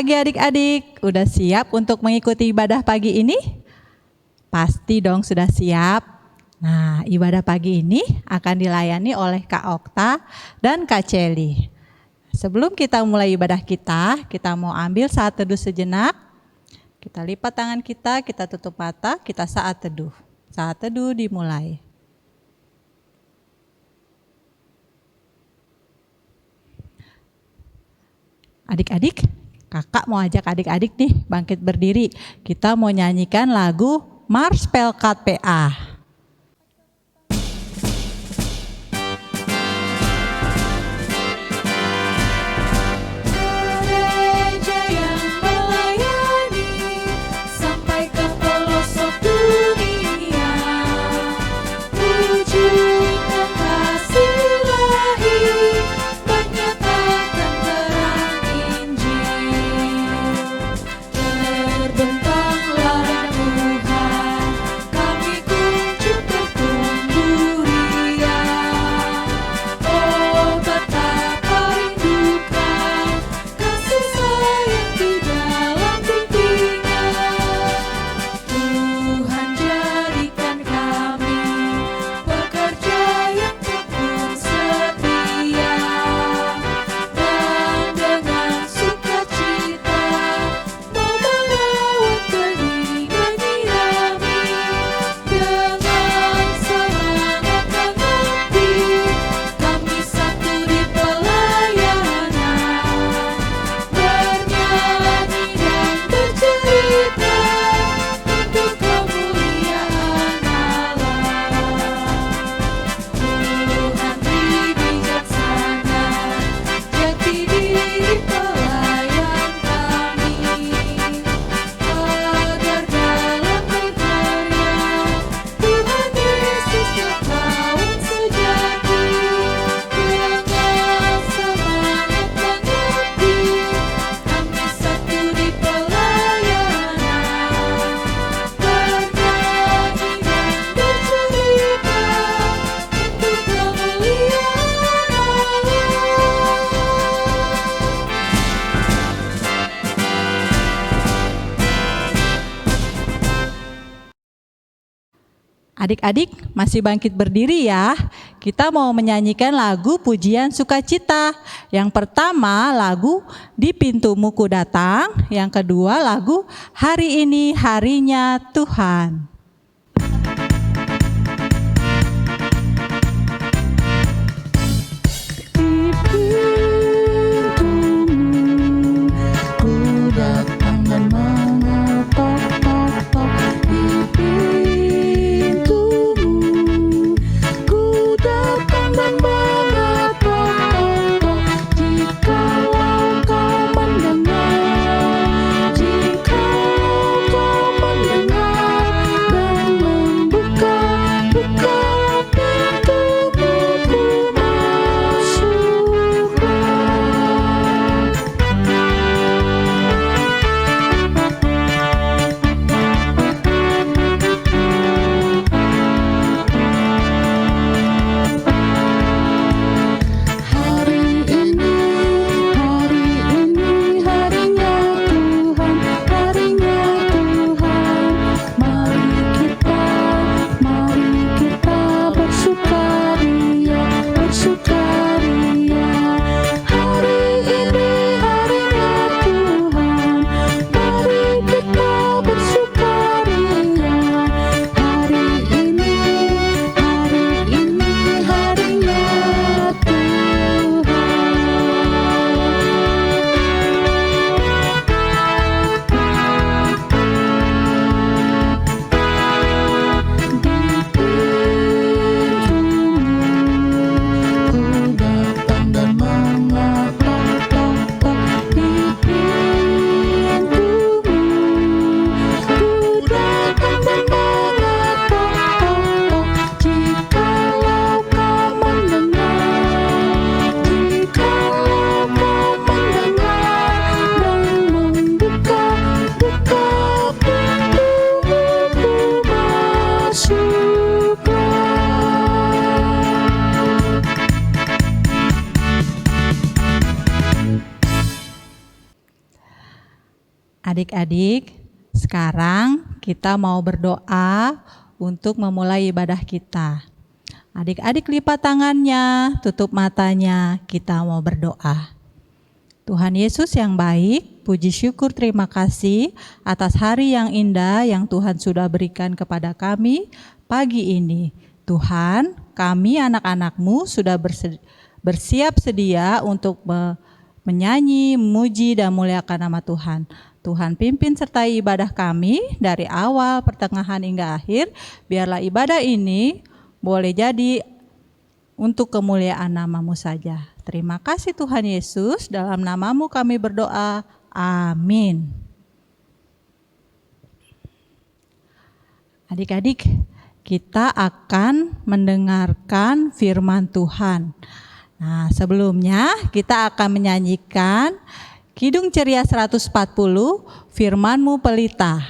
pagi adik-adik, udah siap untuk mengikuti ibadah pagi ini? Pasti dong sudah siap. Nah, ibadah pagi ini akan dilayani oleh Kak Okta dan Kak Celi. Sebelum kita mulai ibadah kita mau ambil saat teduh sejenak. Kita lipat tangan kita tutup mata, kita saat teduh. Saat teduh dimulai. Adik-adik, kakak mau ajak adik-adik nih bangkit berdiri. Kita mau nyanyikan lagu Mars Pelkat PA. Adik-adik masih bangkit berdiri ya. Kita mau menyanyikan lagu pujian sukacita. Yang pertama lagu Di Pintumu Ku Datang. Yang kedua lagu Hari Ini Harinya Tuhan. Adik-adik, sekarang kita mau berdoa untuk memulai ibadah kita. Adik-adik lipat tangannya, tutup matanya, kita mau berdoa. Tuhan Yesus yang baik, puji syukur terima kasih atas hari yang indah yang Tuhan sudah berikan kepada kami pagi ini. Tuhan, kami anak-anak-Mu sudah bersiap sedia untuk menyanyi, memuji, dan muliakan nama Tuhan. Tuhan pimpin sertai ibadah kami dari awal, pertengahan, hingga akhir. Biarlah ibadah ini boleh jadi untuk kemuliaan nama-Mu saja. Terima kasih Tuhan Yesus, dalam nama-Mu kami berdoa. Amin. Adik-adik, kita akan mendengarkan firman Tuhan. Nah, sebelumnya kita akan menyanyikan Kidung Ceria 140, Firman-Mu Pelita.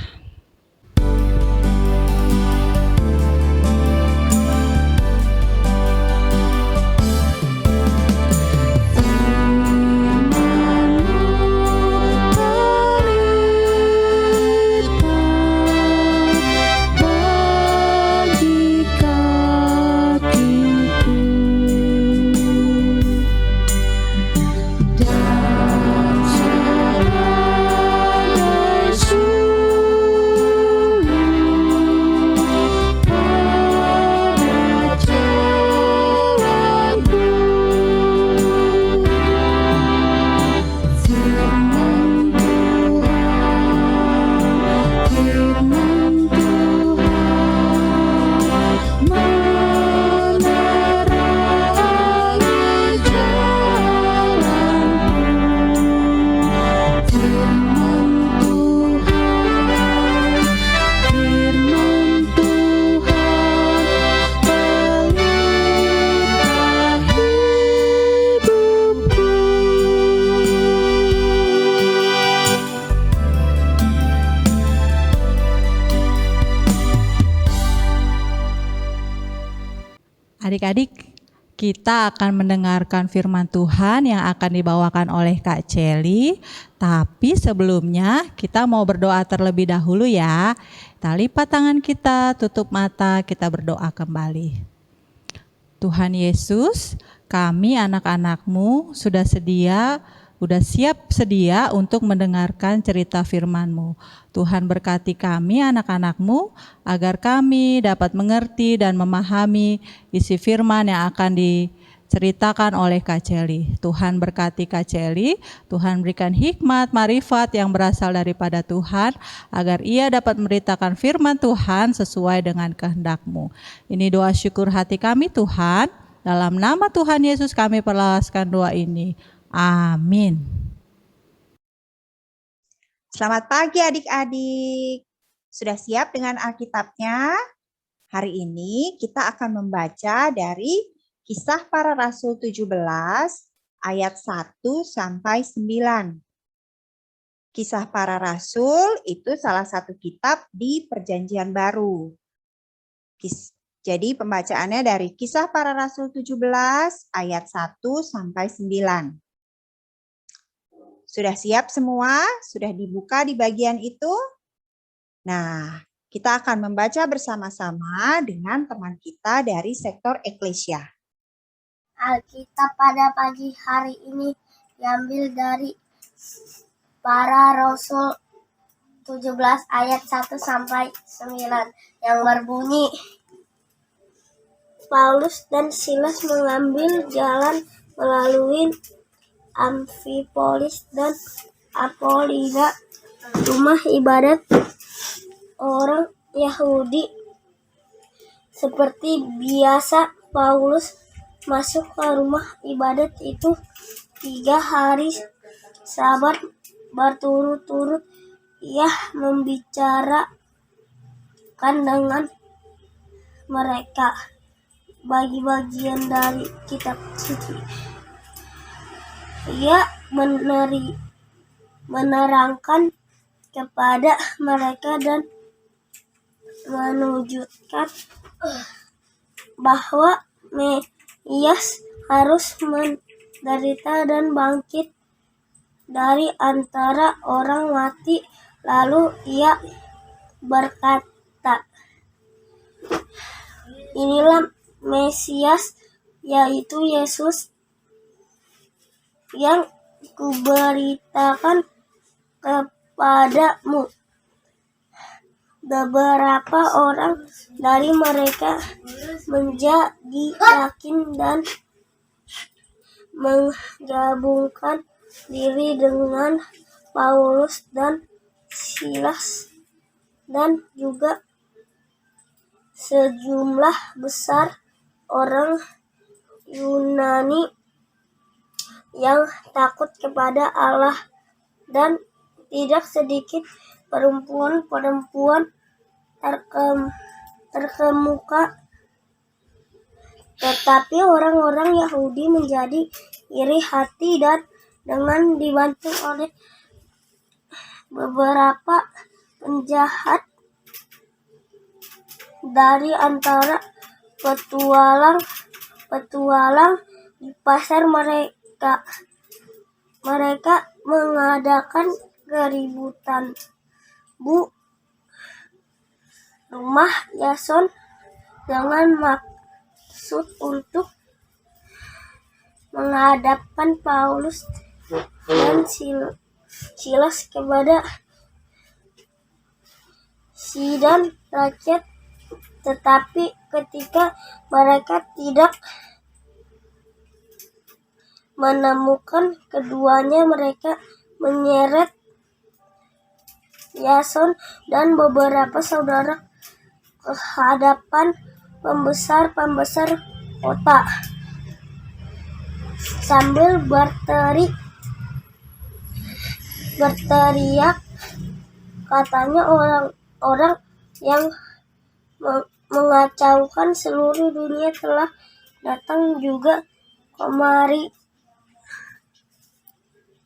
Adik-adik, kita akan mendengarkan firman Tuhan yang akan dibawakan oleh Kak Celi. Tapi sebelumnya kita mau berdoa terlebih dahulu ya. Kita lipat tangan kita, tutup mata, kita berdoa kembali. Tuhan Yesus, kami anak-anak-Mu sudah siap sedia untuk mendengarkan cerita firman-Mu. Tuhan berkati kami anak-anak-Mu agar kami dapat mengerti dan memahami isi firman yang akan diceritakan oleh Kak Celi. Tuhan berkati Kak Celi, Tuhan berikan hikmat, marifat yang berasal daripada Tuhan agar ia dapat memberitakan firman Tuhan sesuai dengan kehendak-Mu. Ini doa syukur hati kami Tuhan, dalam nama Tuhan Yesus kami perlahaskan doa ini. Amin. Selamat pagi adik-adik. Sudah siap dengan Alkitabnya? Hari ini kita akan membaca dari Kisah Para Rasul 17 ayat 1 sampai 9. Kisah Para Rasul itu salah satu kitab di Perjanjian Baru. Jadi pembacaannya dari Kisah Para Rasul 17 ayat 1 sampai 9. Sudah siap semua? Sudah dibuka di bagian itu? Nah, kita akan membaca bersama-sama dengan teman kita dari sektor Eklesia. Alkitab pada pagi hari ini diambil dari Para Rasul 17 ayat 1 sampai 9 yang berbunyi, Paulus dan Silas mengambil jalan melalui Amfipolis dan Apolida, rumah ibadat orang Yahudi. Seperti biasa, Paulus masuk ke rumah ibadat itu 3 hari Sabat berturut-turut. Ia membicarakan dengan mereka bagi-bagian dari kitab suci. Ia menerangkan kepada mereka dan menunjukkan bahwa Mesias harus menderita dan bangkit dari antara orang mati Lalu ia berkata, inilah Mesias, yaitu Yesus yang kuberitakan kepadamu. Beberapa orang dari mereka menjadi yakin dan menggabungkan diri dengan Paulus dan Silas, dan juga sejumlah besar orang Yunani yang takut kepada Allah, dan tidak sedikit perempuan-perempuan terkemuka. Tetapi orang-orang Yahudi menjadi iri hati, dan dengan dibantu oleh beberapa penjahat dari antara petualang di pasar mereka mengadakan keributan rumah Yason dengan maksud untuk menghadapkan Paulus dan Silas kepada sidang rakyat. Tetapi ketika mereka tidak menemukan keduanya, mereka menyeret Yason dan beberapa saudara ke hadapan pembesar-pembesar kota sambil berteriak, katanya orang-orang yang mengacaukan seluruh dunia telah datang juga kemari.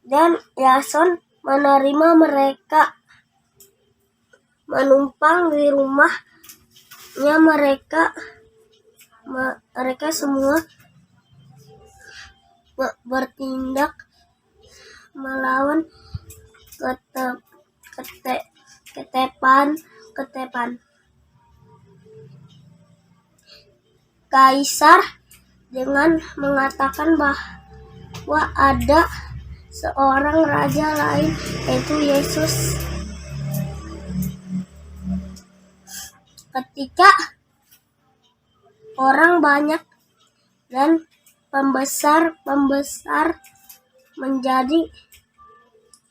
Dan Yason menerima mereka, menumpang di rumahnya mereka semua bertindak melawan ketepan Kaisar dengan mengatakan bahwa ada seorang raja lain, yaitu Yesus. Ketika orang banyak dan pembesar menjadi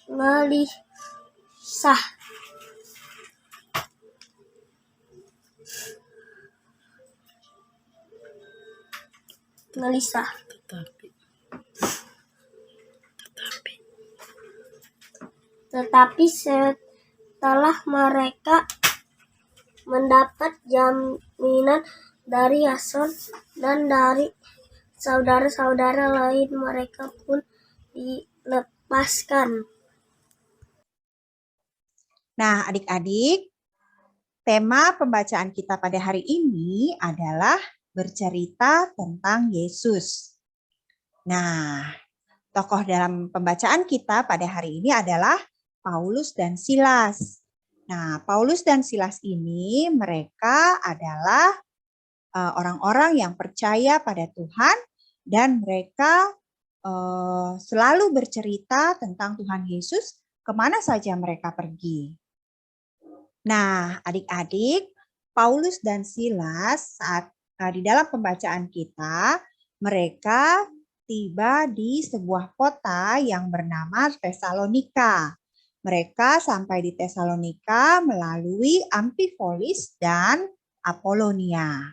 gelisah. Tetapi setelah mereka mendapat jaminan dari Yason dan dari saudara-saudara lain, mereka pun dilepaskan. Nah, adik-adik, tema pembacaan kita pada hari ini adalah bercerita tentang Yesus. Nah, tokoh dalam pembacaan kita pada hari ini adalah Paulus dan Silas. Nah, Paulus dan Silas ini mereka adalah orang-orang yang percaya pada Tuhan, dan mereka selalu bercerita tentang Tuhan Yesus kemana saja mereka pergi. Nah, adik-adik, Paulus dan Silas saat di dalam pembacaan kita, mereka tiba di sebuah kota yang bernama Tesalonika. Mereka sampai di Tesalonika melalui Amfipolis dan Apolonia.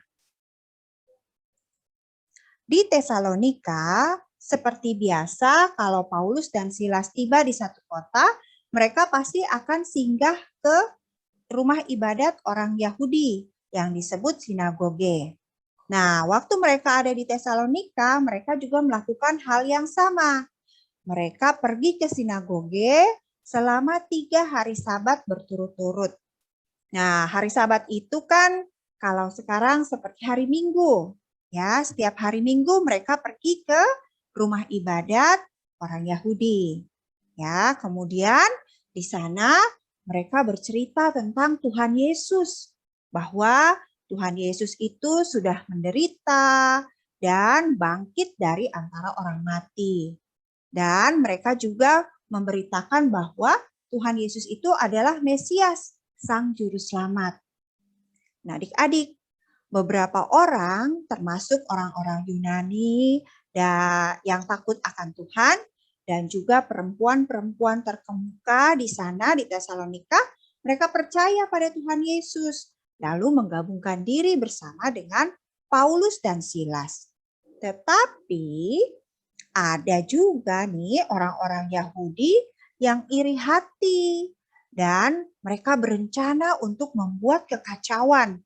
Di Tesalonika, seperti biasa, kalau Paulus dan Silas tiba di satu kota, mereka pasti akan singgah ke rumah ibadat orang Yahudi yang disebut sinagoge. Nah, waktu mereka ada di Tesalonika, mereka juga melakukan hal yang sama. Mereka pergi ke sinagoge selama 3 hari Sabat berturut-turut. Nah, hari Sabat itu kan kalau sekarang seperti hari Minggu. Ya, setiap hari Minggu mereka pergi ke rumah ibadat orang Yahudi. Ya, kemudian di sana mereka bercerita tentang Tuhan Yesus, bahwa Tuhan Yesus itu sudah menderita dan bangkit dari antara orang mati. Dan mereka juga memberitakan bahwa Tuhan Yesus itu adalah Mesias, Sang Juru Selamat. Nah, adik-adik, beberapa orang, termasuk orang-orang Yunani yang takut akan Tuhan, dan juga perempuan-perempuan terkemuka di sana di Tesalonika, mereka percaya pada Tuhan Yesus, lalu menggabungkan diri bersama dengan Paulus dan Silas. Tetapi ada juga nih orang-orang Yahudi yang iri hati dan mereka berencana untuk membuat kekacauan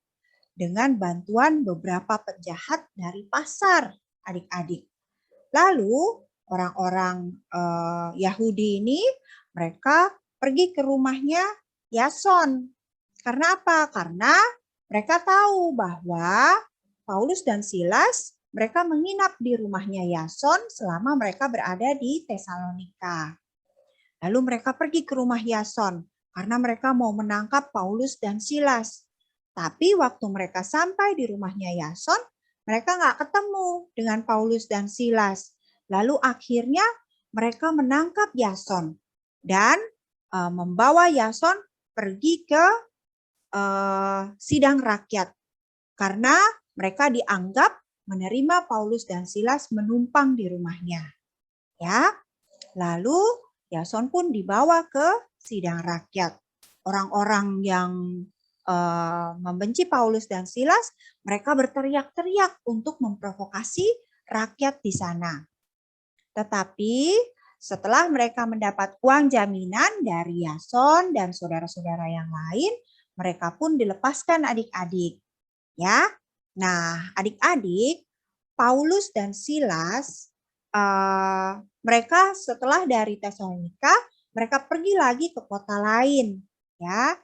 dengan bantuan beberapa penjahat dari pasar, adik-adik. Lalu orang-orang Yahudi ini mereka pergi ke rumahnya Yason. Karena apa? Karena mereka tahu bahwa Paulus dan Silas mereka menginap di rumahnya Yason selama mereka berada di Tesalonika. Lalu mereka pergi ke rumah Yason karena mereka mau menangkap Paulus dan Silas. Tapi waktu mereka sampai di rumahnya Yason, mereka nggak ketemu dengan Paulus dan Silas. Lalu akhirnya mereka menangkap Yason dan membawa Yason pergi ke sidang rakyat karena mereka dianggap menerima Paulus dan Silas menumpang di rumahnya. Ya, lalu Yason pun dibawa ke sidang rakyat. Orang-orang yang membenci Paulus dan Silas, mereka berteriak-teriak untuk memprovokasi rakyat di sana. Tetapi setelah mereka mendapat uang jaminan dari Yason dan saudara-saudara yang lain, mereka pun dilepaskan adik-adik. Ya, nah adik-adik, Paulus dan Silas, mereka setelah dari Tesalonika, mereka pergi lagi ke kota lain, ya,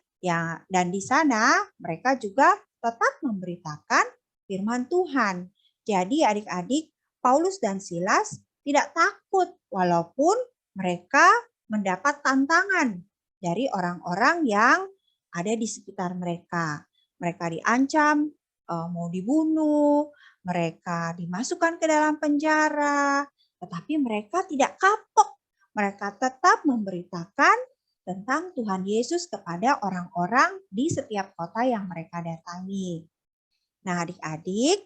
dan di sana mereka juga tetap memberitakan firman Tuhan. Jadi adik-adik, Paulus dan Silas tidak takut walaupun mereka mendapat tantangan dari orang-orang yang ada di sekitar mereka. Mereka diancam mau dibunuh, mereka dimasukkan ke dalam penjara, tetapi mereka tidak kapok. Mereka tetap memberitakan tentang Tuhan Yesus kepada orang-orang di setiap kota yang mereka datangi. Nah, adik-adik,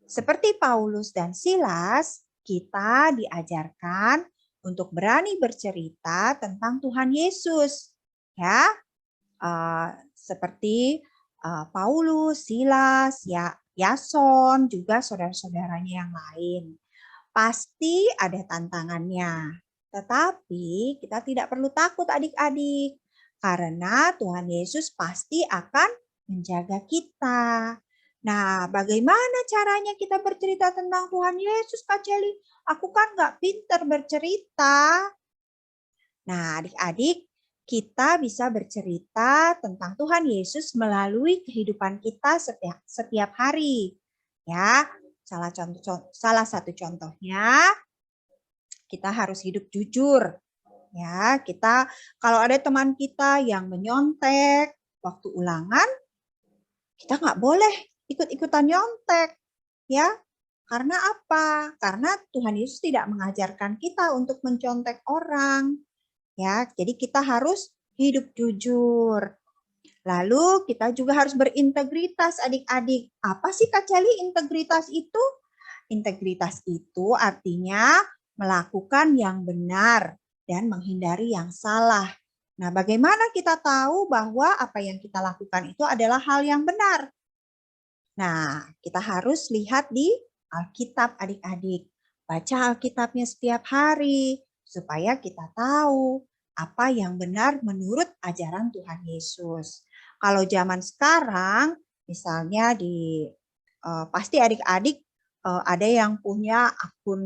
seperti Paulus dan Silas, kita diajarkan untuk berani bercerita tentang Tuhan Yesus. Ya, seperti Paulus, Silas, Yason, juga saudara-saudaranya yang lain. Pasti ada tantangannya. Tetapi kita tidak perlu takut adik-adik. Karena Tuhan Yesus pasti akan menjaga kita. Nah, bagaimana caranya kita bercerita tentang Tuhan Yesus, Kak Celi? Aku kan nggak pinter bercerita. Nah, adik-adik, kita bisa bercerita tentang Tuhan Yesus melalui kehidupan kita setiap hari. Ya, salah satu contohnya kita harus hidup jujur. Ya, kita kalau ada teman kita yang menyontek waktu ulangan, kita nggak boleh ikut-ikutan nyontek. Ya, karena apa? Karena Tuhan Yesus tidak mengajarkan kita untuk mencontek orang. Ya, jadi kita harus hidup jujur. Lalu kita juga harus berintegritas adik-adik. Apa sih Kak Celi integritas itu? Integritas itu artinya melakukan yang benar dan menghindari yang salah. Nah, bagaimana kita tahu bahwa apa yang kita lakukan itu adalah hal yang benar? Nah, kita harus lihat di Alkitab adik-adik. Baca Alkitabnya setiap hari supaya kita tahu apa yang benar menurut ajaran Tuhan Yesus. Kalau zaman sekarang, misalnya pasti adik-adik ada yang punya akun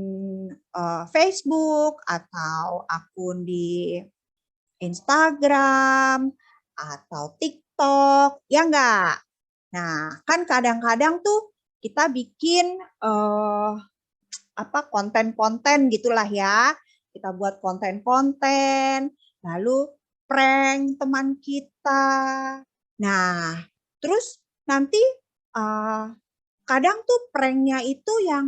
Facebook atau akun di Instagram atau TikTok, ya enggak? Nah, kan kadang-kadang tuh kita bikin konten-konten gitulah ya. Kita buat konten-konten, lalu prank teman kita. Nah, terus nanti kadang tuh pranknya itu yang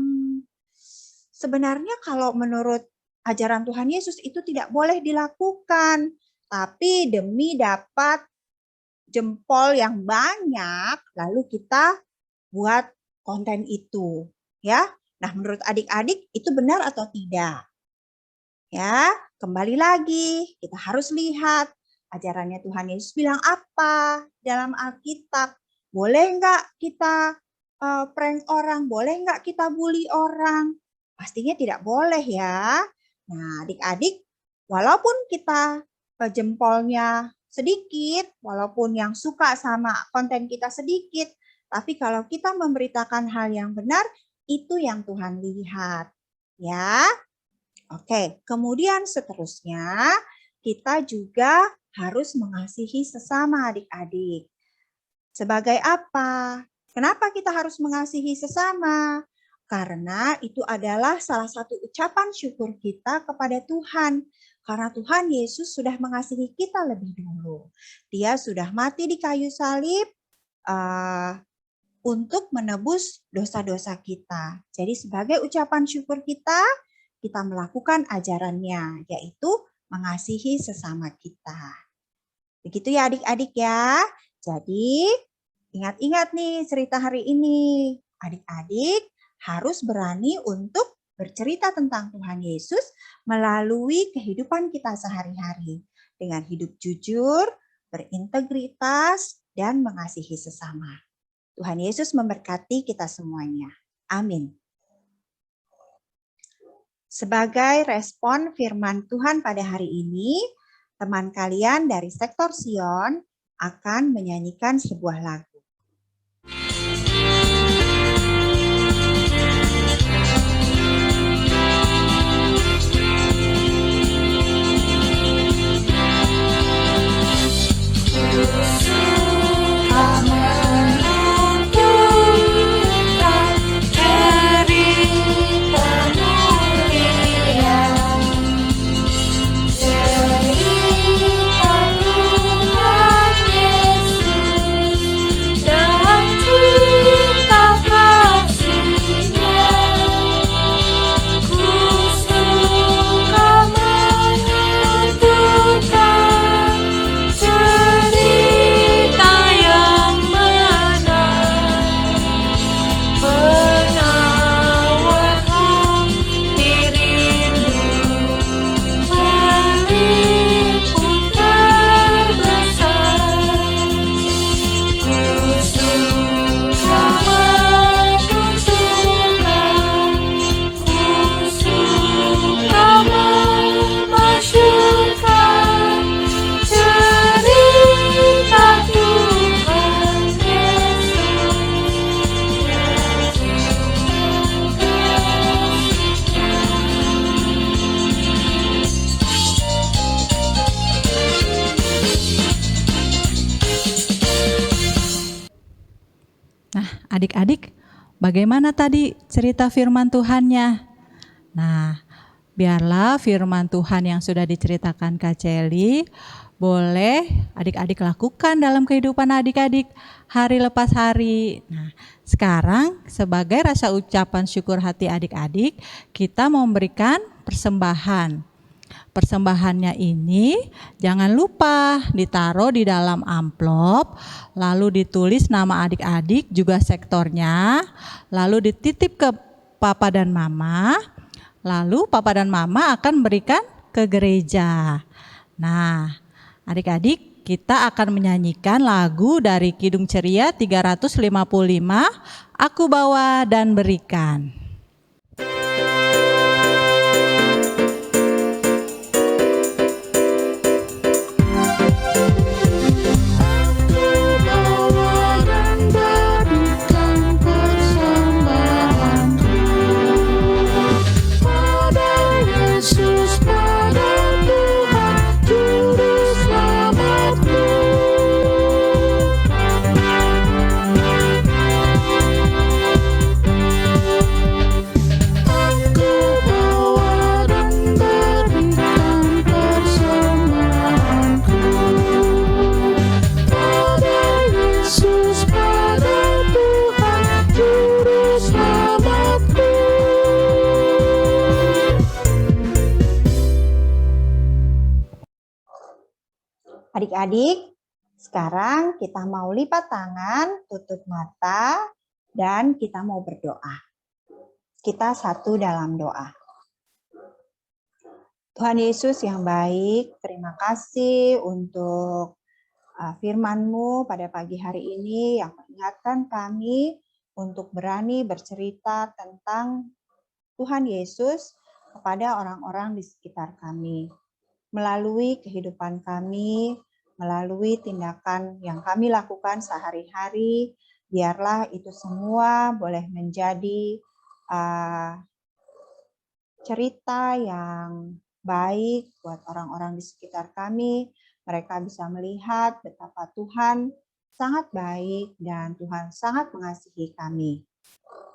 sebenarnya kalau menurut ajaran Tuhan Yesus itu tidak boleh dilakukan. Tapi demi dapat jempol yang banyak, lalu kita buat konten itu. Ya, nah menurut adik-adik itu benar atau tidak? Ya, kembali lagi kita harus lihat ajarannya Tuhan Yesus bilang apa dalam Alkitab. Boleh nggak kita prank orang? Boleh nggak kita bully orang? Pastinya tidak boleh ya. Nah, adik-adik, walaupun kita jempolnya sedikit, walaupun yang suka sama konten kita sedikit, tapi kalau kita memberitakan hal yang benar, itu yang Tuhan lihat. Ya, oke. Kemudian seterusnya, kita juga harus mengasihi sesama adik-adik. Sebagai apa? Kenapa kita harus mengasihi sesama? Karena itu adalah salah satu ucapan syukur kita kepada Tuhan. Karena Tuhan Yesus sudah mengasihi kita lebih dulu. Dia sudah mati di kayu salib untuk menebus dosa-dosa kita. Jadi sebagai ucapan syukur kita melakukan ajarannya, yaitu mengasihi sesama kita. Begitu ya adik-adik ya. Jadi ingat-ingat nih cerita hari ini. Adik-adik harus berani untuk bercerita tentang Tuhan Yesus melalui kehidupan kita sehari-hari. Dengan hidup jujur, berintegritas, dan mengasihi sesama. Tuhan Yesus memberkati kita semuanya. Amin. Sebagai respon firman Tuhan pada hari ini, teman kalian dari Sektor Sion akan menyanyikan sebuah lagu. Adik-adik, bagaimana tadi cerita firman Tuhannya? Nah, biarlah firman Tuhan yang sudah diceritakan Kak Celi boleh adik-adik lakukan dalam kehidupan adik-adik hari lepas hari. Nah, sekarang sebagai rasa ucapan syukur hati adik-adik, kita mau memberikan persembahan. Persembahannya ini jangan lupa ditaruh di dalam amplop, lalu ditulis nama adik-adik juga sektornya, lalu dititip ke Papa dan Mama, lalu Papa dan Mama akan berikan ke gereja. Nah, adik-adik kita akan menyanyikan lagu dari Kidung Ceria 355, Aku Bawa dan Berikan. Adik-adik, sekarang kita mau lipat tangan, tutup mata, dan kita mau berdoa. Kita satu dalam doa. Tuhan Yesus yang baik, terima kasih untuk firman-Mu pada pagi hari ini yang mengingatkan kami untuk berani bercerita tentang Tuhan Yesus kepada orang-orang di sekitar kami. Melalui kehidupan kami, melalui tindakan yang kami lakukan sehari-hari, biarlah itu semua boleh menjadi cerita yang baik buat orang-orang di sekitar kami. Mereka bisa melihat betapa Tuhan sangat baik dan Tuhan sangat mengasihi kami.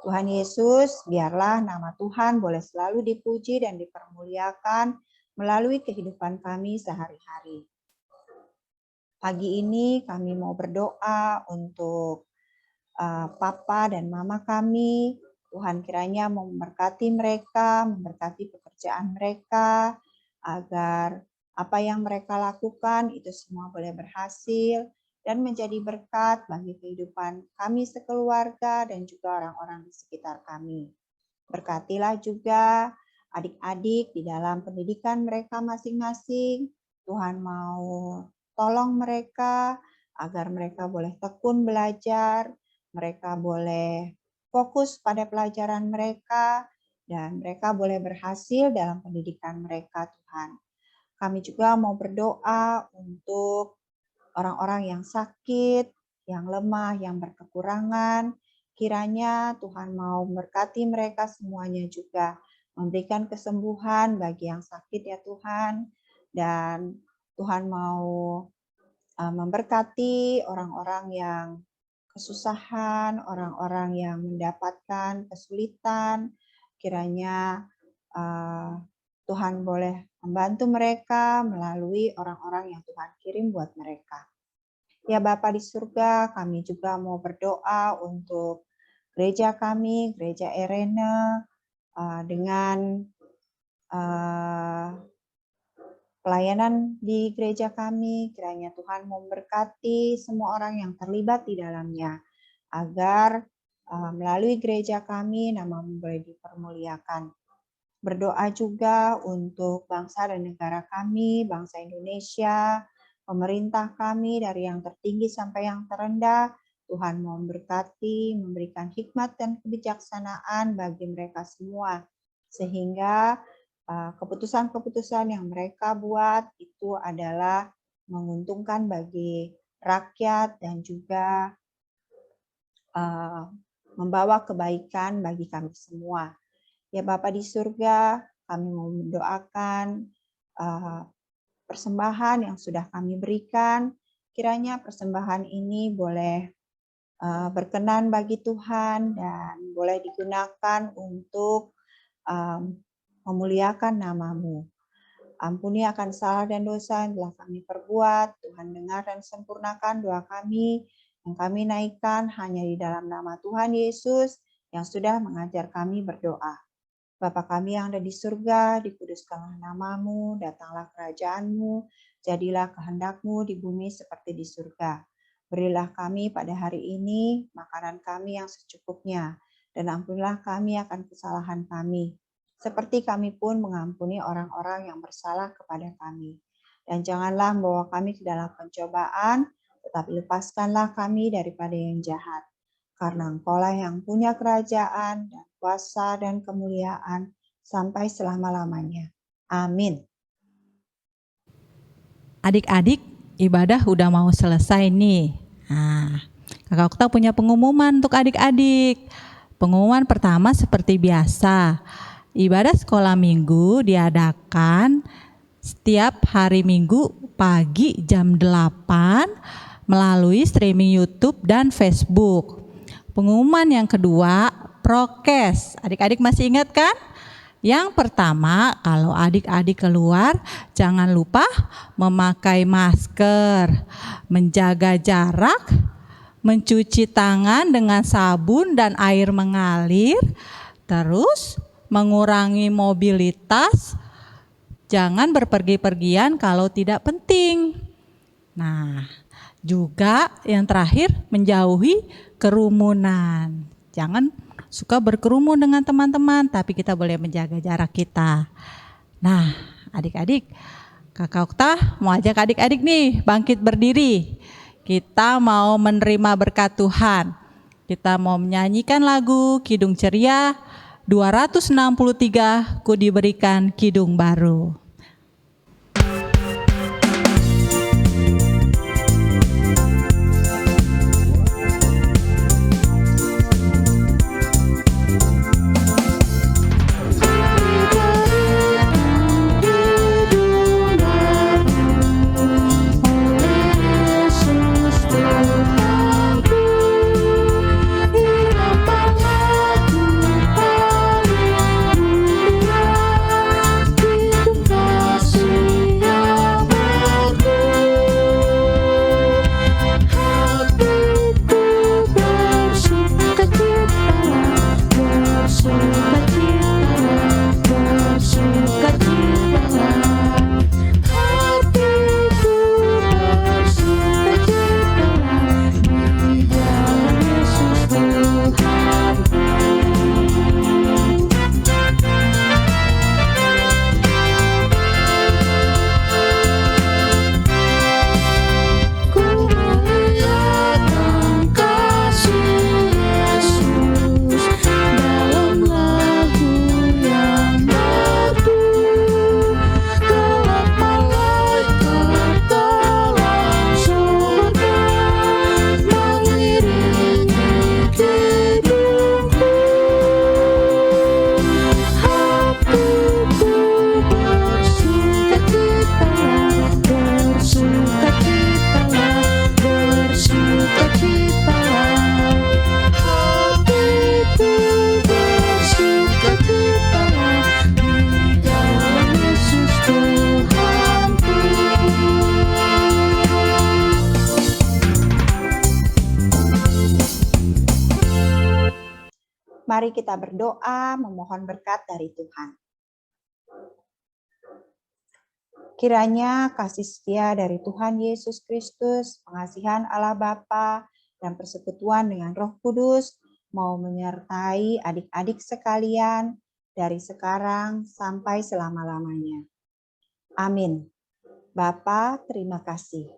Tuhan Yesus, biarlah nama Tuhan boleh selalu dipuji dan dipermuliakan melalui kehidupan kami sehari-hari. Pagi ini kami mau berdoa untuk Papa dan Mama kami. Tuhan kiranya memberkati mereka, memberkati pekerjaan mereka, agar apa yang mereka lakukan itu semua boleh berhasil dan menjadi berkat bagi kehidupan kami sekeluarga dan juga orang-orang di sekitar kami. Berkatilah juga adik-adik di dalam pendidikan mereka masing-masing. Tuhan mau tolong mereka agar mereka boleh tekun belajar, mereka boleh fokus pada pelajaran mereka, dan mereka boleh berhasil dalam pendidikan mereka, Tuhan. Kami juga mau berdoa untuk orang-orang yang sakit, yang lemah, yang berkekurangan. Kiranya Tuhan mau memberkati mereka semuanya juga, memberikan kesembuhan bagi yang sakit ya Tuhan, dan Tuhan mau memberkati orang-orang yang kesusahan, orang-orang yang mendapatkan kesulitan. Kiranya Tuhan boleh membantu mereka melalui orang-orang yang Tuhan kirim buat mereka. Ya Bapa di surga, kami juga mau berdoa untuk gereja kami, Gereja Erene, dengan pelayanan di gereja kami. Kiranya Tuhan memberkati semua orang yang terlibat di dalamnya, agar melalui gereja kami nama-Mu boleh dipermuliakan. Berdoa juga untuk bangsa dan negara kami, bangsa Indonesia, pemerintah kami dari yang tertinggi sampai yang terendah. Tuhan mau memberkati, memberikan hikmat dan kebijaksanaan bagi mereka semua, sehingga keputusan-keputusan yang mereka buat itu adalah menguntungkan bagi rakyat dan juga membawa kebaikan bagi kami semua. Ya Bapa di surga, kami mau mendoakan persembahan yang sudah kami berikan. Kiranya persembahan ini boleh berkenan bagi Tuhan dan boleh digunakan untuk memuliakan nama-Mu. Ampuni akan salah dan dosa yang telah kami perbuat. Tuhan dengar dan sempurnakan doa kami yang kami naikkan hanya di dalam nama Tuhan Yesus yang sudah mengajar kami berdoa. Bapa kami yang ada di surga, dikuduskanlah nama-Mu, datanglah kerajaan-Mu, jadilah kehendak-Mu di bumi seperti di surga. Berilah kami pada hari ini makanan kami yang secukupnya, dan ampunilah kami akan kesalahan kami, seperti kami pun mengampuni orang-orang yang bersalah kepada kami. Dan janganlah membawa kami ke dalam pencobaan, tetapi lepaskanlah kami daripada yang jahat. Karena Engkau-lah yang punya kerajaan dan kuasa dan kemuliaan sampai selama-lamanya. Amin. Adik-adik, ibadah udah mau selesai nih. Nah, Kakak Okta punya pengumuman untuk adik-adik. Pengumuman pertama seperti biasa. Ibadah sekolah minggu diadakan setiap hari Minggu pagi jam 8 melalui streaming YouTube dan Facebook. Pengumuman yang kedua, prokes. Adik-adik masih ingat kan? Yang pertama, kalau adik-adik keluar, jangan lupa memakai masker, menjaga jarak, mencuci tangan dengan sabun dan air mengalir, terus mengurangi mobilitas, jangan berpergi-pergian kalau tidak penting. Nah, juga yang terakhir menjauhi kerumunan. Jangan suka berkerumun dengan teman-teman, tapi kita boleh menjaga jarak kita. Nah, adik-adik, Kakak Okta mau ajak adik-adik nih bangkit berdiri. Kita mau menerima berkat Tuhan. Kita mau menyanyikan lagu Kidung Ceria 263, Ku Diberikan Kidung Baru. Mari kita berdoa memohon berkat dari Tuhan. Kiranya kasih setia dari Tuhan Yesus Kristus, pengasihan Allah Bapa, dan persekutuan dengan Roh Kudus mau menyertai adik-adik sekalian dari sekarang sampai selama-lamanya. Amin. Bapa, terima kasih.